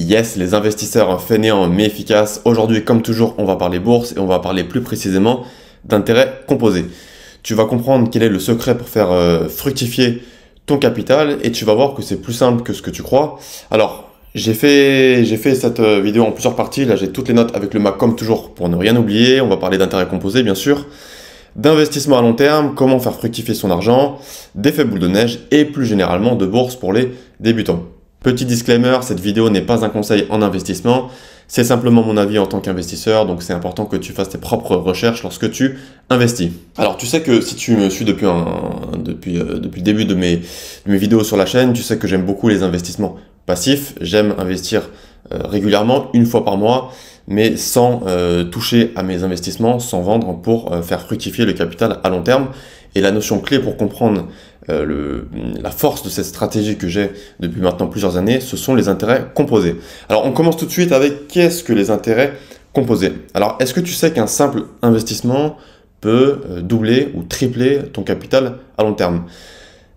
Yes, les investisseurs fainéants mais efficaces. Aujourd'hui, comme toujours, on va parler bourse et on va parler plus précisément d'intérêts composés. Tu vas comprendre quel est le secret pour faire fructifier ton capital et tu vas voir que c'est plus simple que ce que tu crois. Alors, j'ai fait cette vidéo en plusieurs parties. Là, j'ai toutes les notes avec le Mac comme toujours pour ne rien oublier. On va parler d'intérêts composés, bien sûr, d'investissement à long terme, comment faire fructifier son argent, d'effet boule de neige et plus généralement de bourse pour les débutants. Petit disclaimer, cette vidéo n'est pas un conseil en investissement, c'est simplement mon avis en tant qu'investisseur, donc c'est important que tu fasses tes propres recherches lorsque tu investis. Alors tu sais que si tu me suis depuis le début de mes vidéos sur la chaîne, tu sais que j'aime beaucoup les investissements passifs, j'aime investir régulièrement, une fois par mois, mais sans toucher à mes investissements, sans vendre pour faire fructifier le capital à long terme. Et la notion clé pour comprendre la force de cette stratégie que j'ai depuis maintenant plusieurs années, ce sont les intérêts composés. Alors on commence tout de suite avec qu'est-ce que les intérêts composés. Alors est-ce que tu sais qu'un simple investissement peut doubler ou tripler ton capital à long terme?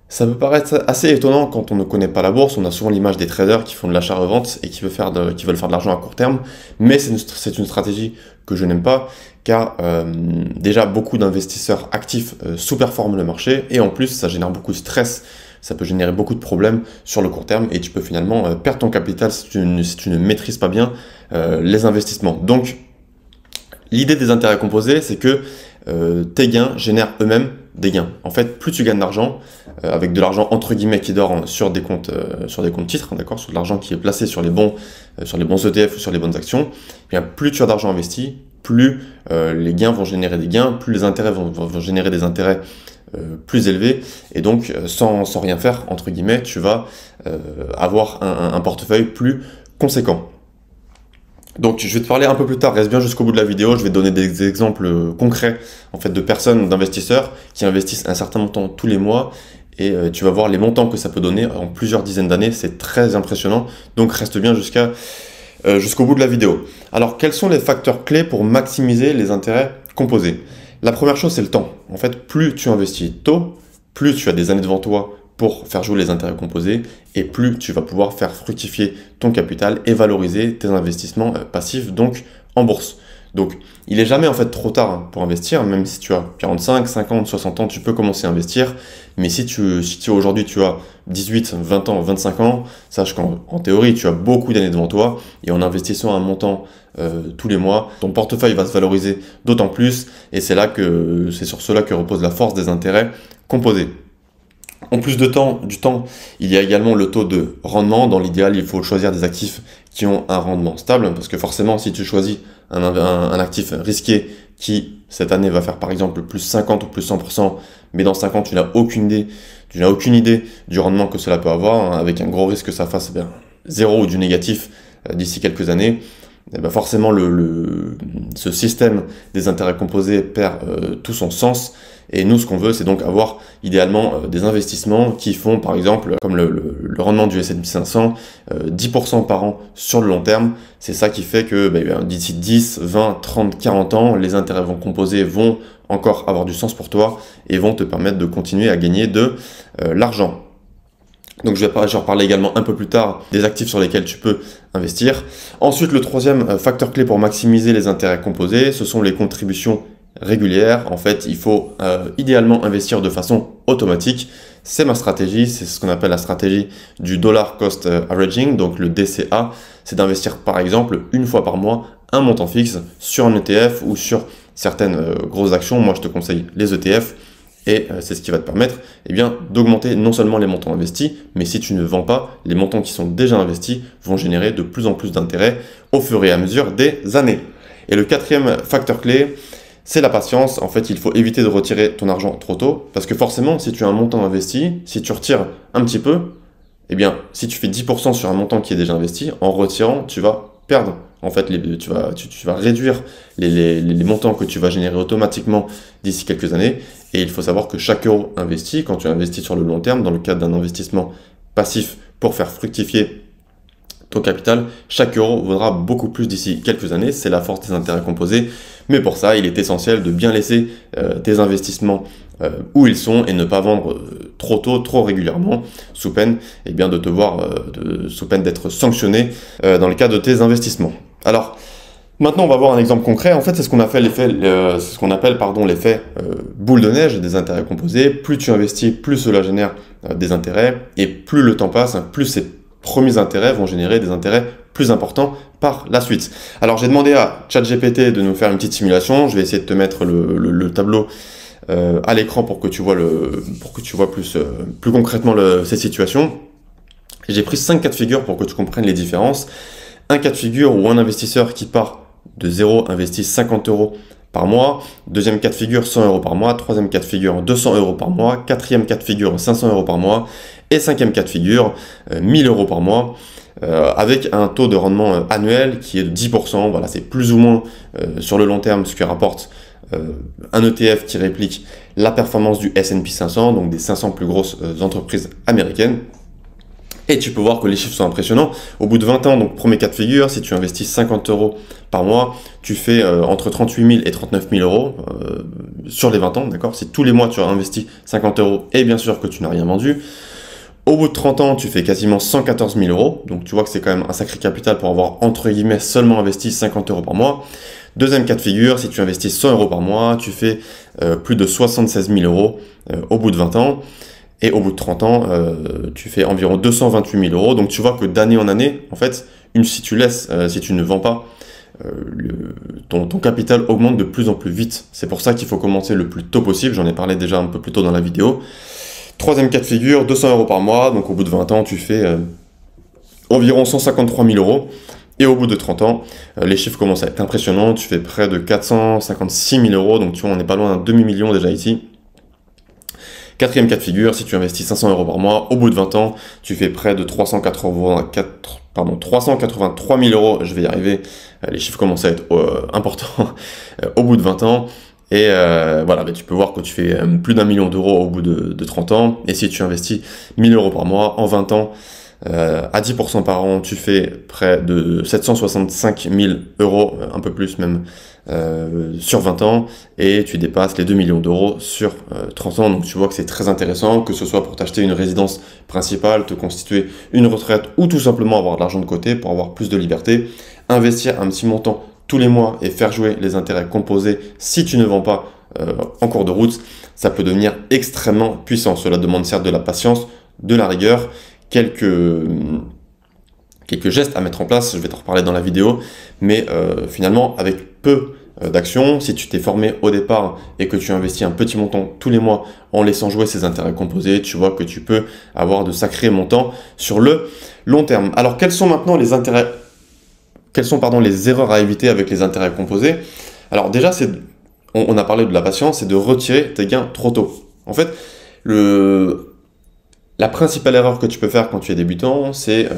Ça peut paraître assez étonnant quand on ne connaît pas la bourse. On a souvent l'image des traders qui font de l'achat-revente et qui veulent faire de l'argent à court terme. Mais c'est une stratégie que je n'aime pas car déjà beaucoup d'investisseurs actifs sous-performent le marché et en plus ça génère beaucoup de stress. Ça peut générer beaucoup de problèmes sur le court terme et tu peux finalement perdre ton capital si tu ne maîtrises pas bien les investissements. Donc l'idée des intérêts composés, c'est que tes gains génèrent eux-mêmes des gains. En fait, plus tu gagnes d'argent, avec de l'argent entre guillemets qui dort sur des comptes titres, d'accord, sur de l'argent qui est placé sur les bons ETF ou sur les bonnes actions, eh bien, plus tu as d'argent investi, plus les gains vont générer des gains, plus les intérêts vont générer des intérêts plus élevés, et donc sans rien faire, entre guillemets, tu vas avoir un portefeuille plus conséquent. Donc je vais te parler un peu plus tard, reste bien jusqu'au bout de la vidéo, je vais te donner des exemples concrets en fait, de personnes, d'investisseurs qui investissent un certain montant tous les mois et tu vas voir les montants que ça peut donner en plusieurs dizaines d'années, c'est très impressionnant, donc reste bien jusqu'au bout de la vidéo. Alors quels sont les facteurs clés pour maximiser les intérêts composés? La première chose c'est le temps. En fait, plus tu investis tôt, plus tu as des années devant toi pour faire jouer les intérêts composés et plus tu vas pouvoir faire fructifier ton capital et valoriser tes investissements passifs donc en bourse. Donc il n'est jamais en fait trop tard pour investir, même si tu as 45, 50, 60 ans, tu peux commencer à investir. Mais si aujourd'hui tu as 18, 20 ans, 25 ans, sache qu'en théorie tu as beaucoup d'années devant toi et en investissant un montant tous les mois, ton portefeuille va se valoriser d'autant plus et c'est sur cela que repose la force des intérêts composés. En plus du temps, il y a également le taux de rendement. Dans l'idéal, il faut choisir des actifs qui ont un rendement stable, parce que forcément, si tu choisis un actif risqué qui, cette année, va faire par exemple plus 50 ou plus 100%, mais dans 5 ans, tu n'as aucune idée du rendement que cela peut avoir, hein, avec un gros risque que ça fasse zéro ou du négatif d'ici quelques années, et ben forcément, ce système des intérêts composés perd tout son sens. Et nous, ce qu'on veut, c'est donc avoir idéalement des investissements qui font, par exemple, comme le rendement du S&P 500, 10% par an sur le long terme. C'est ça qui fait que d'ici 10, 20, 30, 40 ans, les intérêts composés vont encore avoir du sens pour toi et vont te permettre de continuer à gagner de l'argent. Donc je vais reparler également un peu plus tard des actifs sur lesquels tu peux investir. Ensuite, le troisième facteur clé pour maximiser les intérêts composés, ce sont les contributions régulière. En fait, il faut idéalement investir de façon automatique. C'est ma stratégie, c'est ce qu'on appelle la stratégie du dollar cost averaging, donc le DCA. C'est d'investir par exemple une fois par mois un montant fixe sur un ETF ou sur certaines grosses actions. Moi, je te conseille les ETF et c'est ce qui va te permettre d'augmenter non seulement les montants investis, mais si tu ne vends pas, les montants qui sont déjà investis vont générer de plus en plus d'intérêts au fur et à mesure des années. Et le quatrième facteur clé, c'est la patience. En fait, il faut éviter de retirer ton argent trop tôt parce que forcément, si tu as un montant investi, si tu retires un petit peu, si tu fais 10% sur un montant qui est déjà investi, en retirant, tu vas perdre. En fait, tu vas réduire les montants que tu vas générer automatiquement d'ici quelques années. Et il faut savoir que chaque euro investi, quand tu investis sur le long terme, dans le cadre d'un investissement passif pour faire fructifier ton capital, chaque euro vaudra beaucoup plus d'ici quelques années. C'est la force des intérêts composés. Mais pour ça, il est essentiel de bien laisser tes investissements où ils sont et ne pas vendre trop tôt, trop régulièrement, sous peine sous peine d'être sanctionné dans le cas de tes investissements. Alors, maintenant, on va voir un exemple concret. En fait, c'est ce qu'on appelle l'effet boule de neige des intérêts composés. Plus tu investis, plus cela génère des intérêts, et plus le temps passe, plus ces premiers intérêts vont générer des intérêts plus importants par la suite. Alors, j'ai demandé à ChatGPT de nous faire une petite simulation. Je vais essayer de te mettre le tableau à l'écran pour que tu vois plus concrètement ces situations. J'ai pris 5 cas de figure pour que tu comprennes les différences. Un cas de figure où un investisseur qui part de zéro investit 50 euros par mois. Deuxième cas de figure, 100 euros par mois. Troisième cas de figure, 200 euros par mois. Quatrième cas de figure, 500 euros par mois. Et cinquième cas de figure, 1000 euros par mois. Avec un taux de rendement annuel qui est de 10%. Voilà, c'est plus ou moins sur le long terme ce que rapporte un ETF qui réplique la performance du S&P 500, donc des 500 plus grosses entreprises américaines. Et tu peux voir que les chiffres sont impressionnants. Au bout de 20 ans, donc premier cas de figure, si tu investis 50 euros par mois, tu fais entre 38 000 et 39 000 euros sur les 20 ans, d'accord? Si tous les mois tu as investi 50 euros et bien sûr que tu n'as rien vendu. Au bout de 30 ans, tu fais quasiment 114 000 euros. Donc tu vois que c'est quand même un sacré capital pour avoir entre guillemets seulement investi 50 euros par mois. Deuxième cas de figure, si tu investis 100 euros par mois, tu fais plus de 76 000 euros au bout de 20 ans. Et au bout de 30 ans, tu fais environ 228 000 euros. Donc tu vois que d'année en année, en fait, si tu ne vends pas, ton capital augmente de plus en plus vite. C'est pour ça qu'il faut commencer le plus tôt possible. J'en ai parlé déjà un peu plus tôt dans la vidéo. Troisième cas de figure, 200 euros par mois. Donc au bout de 20 ans, tu fais environ 153 000 euros. Et au bout de 30 ans, les chiffres commencent à être impressionnants. Tu fais près de 456 000 euros. Donc tu vois, on n'est pas loin d'un demi-million déjà ici. Quatrième cas de figure, si tu investis 500 euros par mois, au bout de 20 ans, tu fais près de 383 000 euros. Je vais y arriver, les chiffres commencent à être importants au bout de 20 ans. Et voilà, tu peux voir que tu fais plus d'1 million d'euros au bout de 30 ans. Et si tu investis 1000 euros par mois, en 20 ans, à 10% par an, tu fais près de 765 000 euros, un peu plus même, sur 20 ans, et tu dépasses les 2 millions d'euros sur 30 ans. Donc tu vois que c'est très intéressant, que ce soit pour t'acheter une résidence principale, te constituer une retraite, ou tout simplement avoir de l'argent de côté pour avoir plus de liberté, investir un petit montant tous les mois et faire jouer les intérêts composés si tu ne vends pas en cours de route, ça peut devenir extrêmement puissant. Cela demande certes de la patience, de la rigueur, quelques gestes à mettre en place, je vais t'en reparler dans la vidéo, mais finalement avec peu d'actions, si tu t'es formé au départ et que tu investis un petit montant tous les mois en laissant jouer ces intérêts composés, tu vois que tu peux avoir de sacrés montants sur le long terme. Alors quels sont maintenant les erreurs à éviter avec les intérêts composés? Alors déjà, on a parlé de la patience, c'est de retirer tes gains trop tôt. En fait, la principale erreur que tu peux faire quand tu es débutant, c'est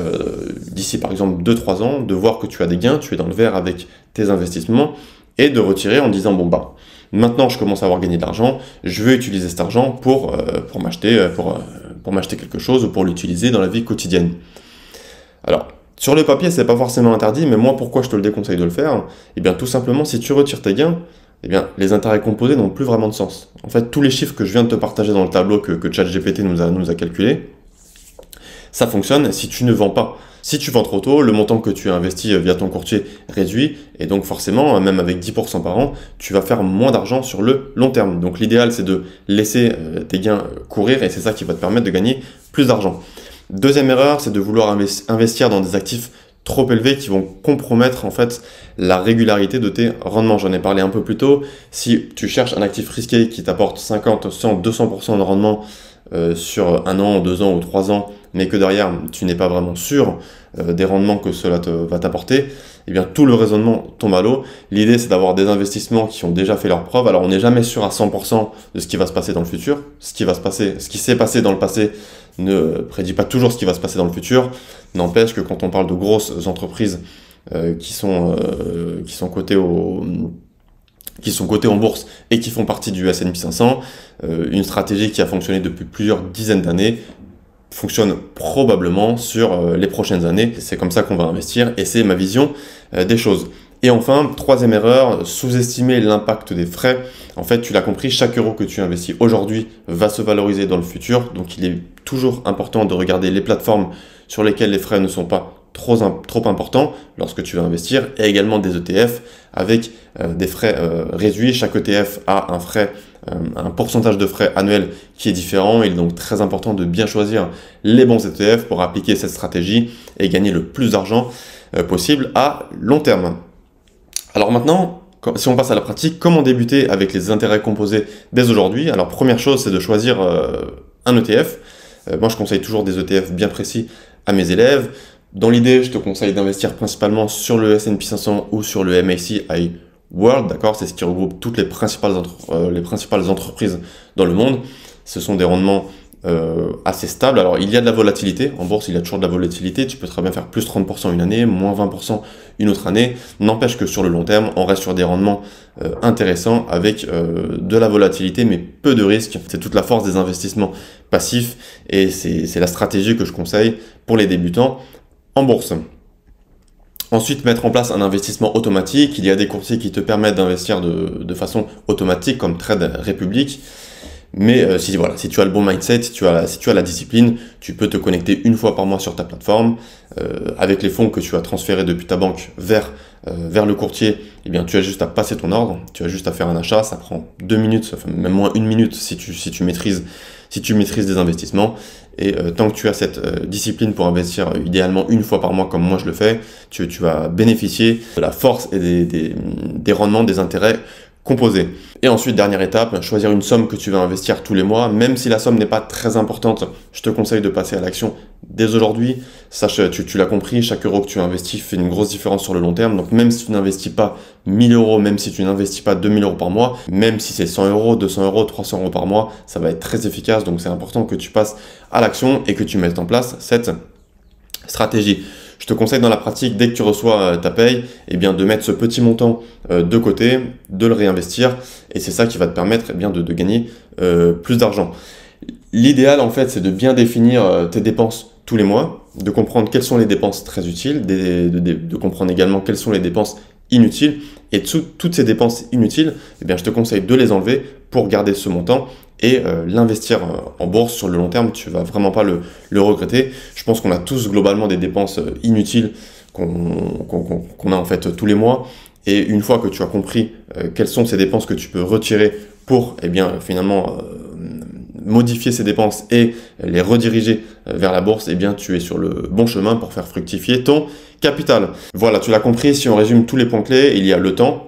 d'ici par exemple 2-3 ans, de voir que tu as des gains, tu es dans le vert avec tes investissements, et de retirer en disant bon bah maintenant je commence à avoir gagné de l'argent, je veux utiliser cet argent pour m'acheter quelque chose ou pour l'utiliser dans la vie quotidienne. Alors sur le papier c'est pas forcément interdit, mais moi pourquoi je te le déconseille de le faire? Eh bien tout simplement si tu retires tes gains, eh bien, les intérêts composés n'ont plus vraiment de sens. En fait, tous les chiffres que je viens de te partager dans le tableau que ChatGPT nous a calculé, ça fonctionne si tu ne vends pas. Si tu vends trop tôt, le montant que tu as investi via ton courtier réduit, et donc forcément, même avec 10% par an, tu vas faire moins d'argent sur le long terme. Donc l'idéal, c'est de laisser tes gains courir, et c'est ça qui va te permettre de gagner plus d'argent. Deuxième erreur, c'est de vouloir investir dans des actifs trop élevés qui vont compromettre en fait la régularité de tes rendements. J'en ai parlé un peu plus tôt. Si tu cherches un actif risqué qui t'apporte 50, 100, 200% de rendement sur 1 an, 2 ans ou 3 ans, mais que derrière tu n'es pas vraiment sûr des rendements que cela va t'apporter, eh bien tout le raisonnement tombe à l'eau. L'idée c'est d'avoir des investissements qui ont déjà fait leurs preuves. Alors on n'est jamais sûr à 100% de ce qui va se passer dans le futur. Ce qui s'est passé dans le passé ne prédit pas toujours ce qui va se passer dans le futur. N'empêche que quand on parle de grosses entreprises qui sont cotées en bourse et qui font partie du S&P 500, une stratégie qui a fonctionné depuis plusieurs dizaines d'années fonctionne probablement sur les prochaines années. C'est comme ça qu'on va investir et c'est ma vision des choses. Et enfin, troisième erreur, sous-estimer l'impact des frais. En fait, tu l'as compris, chaque euro que tu investis aujourd'hui va se valoriser dans le futur. Donc, il est toujours important de regarder les plateformes sur lesquelles les frais ne sont pas trop importants lorsque tu vas investir, et également des ETF avec des frais réduits. Chaque ETF a un pourcentage de frais annuel qui est différent. Il est donc très important de bien choisir les bons ETF pour appliquer cette stratégie et gagner le plus d'argent possible à long terme. Alors maintenant, si on passe à la pratique, comment débuter avec les intérêts composés dès aujourd'hui? Alors première chose, c'est de choisir un ETF. Moi, je conseille toujours des ETF bien précis à mes élèves. Dans l'idée, je te conseille d'investir principalement sur le S&P 500 ou sur le MSCI World, d'accord? C'est ce qui regroupe toutes les principales entreprises dans le monde. Ce sont des rendements assez stables. Alors, il y a de la volatilité. En bourse, il y a toujours de la volatilité. Tu peux très bien faire plus 30% une année, moins 20% une autre année. N'empêche que sur le long terme, on reste sur des rendements intéressants avec de la volatilité, mais peu de risques. C'est toute la force des investissements passifs et c'est la stratégie que je conseille pour les débutants en bourse. Ensuite, mettre en place un investissement automatique. Il y a des courtiers qui te permettent d'investir de façon automatique, comme Trade Republic. Mais si tu as le bon mindset, si tu as la discipline, tu peux te connecter une fois par mois sur ta plateforme. Avec les fonds que tu as transférés depuis ta banque vers le courtier, eh bien, tu as juste à passer ton ordre, tu as juste à faire un achat. Ça prend 2 minutes, ça fait même moins 1 minute si tu maîtrises des investissements. Et tant que tu as cette discipline pour investir idéalement une fois par mois comme moi je le fais, tu vas bénéficier de la force et des rendements, des intérêts composés. Et ensuite, dernière étape, choisir une somme que tu vas investir tous les mois. Même si la somme n'est pas très importante, je te conseille de passer à l'action dès aujourd'hui. Sache, tu l'as compris, chaque euro que tu investis fait une grosse différence sur le long terme. Donc même si tu n'investis pas 1000 euros, même si tu n'investis pas 2000 euros par mois, même si c'est 100 euros, 200 euros, 300 euros par mois, ça va être très efficace. Donc c'est important que tu passes à l'action et que tu mettes en place cette stratégie. Je te conseille dans la pratique, dès que tu reçois ta paye, eh bien, de mettre ce petit montant de côté, de le réinvestir, et c'est ça qui va te permettre eh bien, de gagner plus d'argent. L'idéal, en fait, c'est de bien définir tes dépenses tous les mois, de comprendre quelles sont les dépenses très utiles, de comprendre également quelles sont les dépenses inutiles, et toutes ces dépenses inutiles, eh bien, je te conseille de les enlever pour garder ce montant et l'investir en bourse sur le long terme. Tu vas vraiment pas le regretter. Je pense qu'on a tous globalement des dépenses inutiles qu'on a en fait tous les mois. Et une fois que tu as compris quelles sont ces dépenses que tu peux retirer pour eh bien, finalement modifier ces dépenses et les rediriger vers la bourse, eh bien, tu es sur le bon chemin pour faire fructifier ton capital. Voilà, tu l'as compris. Si on résume tous les points clés, il y a le temps.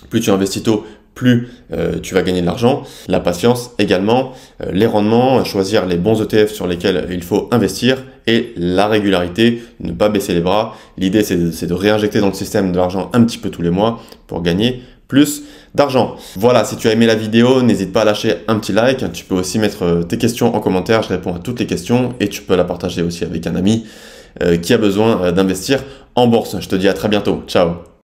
Plus tu investis tôt, plus tu vas gagner de l'argent. La patience également, les rendements, choisir les bons ETF sur lesquels il faut investir et la régularité, ne pas baisser les bras. L'idée, c'est de réinjecter dans le système de l'argent un petit peu tous les mois pour gagner plus d'argent. Voilà, si tu as aimé la vidéo, n'hésite pas à lâcher un petit like. Tu peux aussi mettre tes questions en commentaire, je réponds à toutes les questions et tu peux la partager aussi avec un ami qui a besoin d'investir en bourse. Je te dis à très bientôt. Ciao!